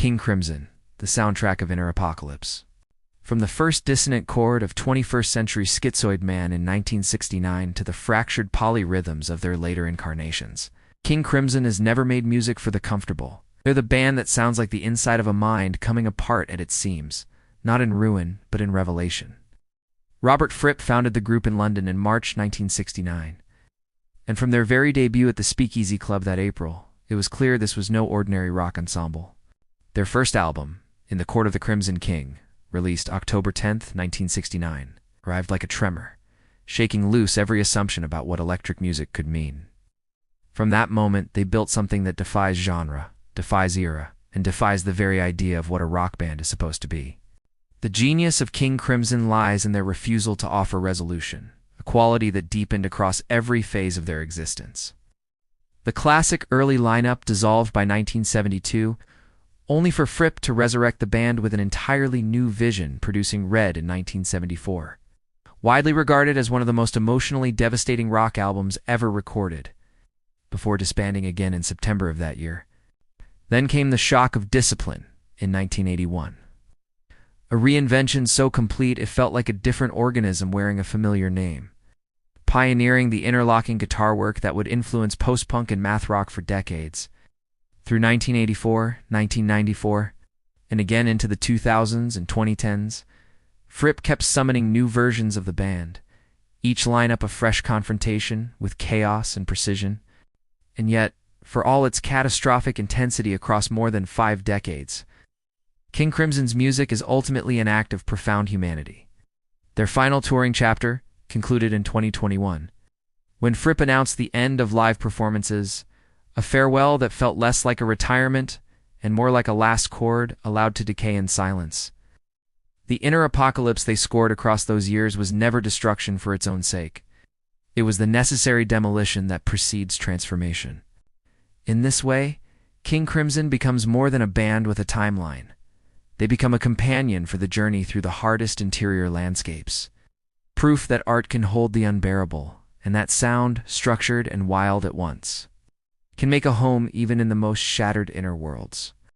King Crimson, the soundtrack of Inner Apocalypse. From the first dissonant chord of 21st Century Schizoid Man in 1969 to the fractured polyrhythms of their later incarnations, King Crimson has never made music for the comfortable. They're the band that sounds like the inside of a mind coming apart at its seams, not in ruin, but in revelation. Robert Fripp founded the group in London in March 1969, and from their very debut at the Speakeasy Club that April, it was clear this was no ordinary rock ensemble. Their first album, In the Court of the Crimson King, released October 10, 1969, arrived like a tremor, shaking loose every assumption about what electric music could mean. From that moment, they built something that defies genre, defies era, and defies the very idea of what a rock band is supposed to be. The genius of King Crimson lies in their refusal to offer resolution, a quality that deepened across every phase of their existence. The classic early lineup dissolved by 1972, only for Fripp to resurrect the band with an entirely new vision, producing Red in 1974. Widely regarded as one of the most emotionally devastating rock albums ever recorded, before disbanding again in September of that year. Then came the shock of Discipline in 1981. A reinvention so complete it felt like a different organism wearing a familiar name, pioneering the interlocking guitar work that would influence post-punk and math rock for decades. Through 1984, 1994, and again into the 2000s and 2010s, Fripp kept summoning new versions of the band, each lineup a fresh confrontation with chaos and precision. And yet, for all its catastrophic intensity across more than 5 decades, King Crimson's music is ultimately an act of profound humanity. Their final touring chapter concluded in 2021, when Fripp announced the end of live performances, a farewell that felt less like a retirement and more like a last chord allowed to decay in silence. The inner apocalypse they scored across those years was never destruction for its own sake. It was the necessary demolition that precedes transformation. In this way, King Crimson becomes more than a band with a timeline. They become a companion for the journey through the hardest interior landscapes. Proof that art can hold the unbearable, and that sound, structured and wild at once, can make a home even in the most shattered inner worlds.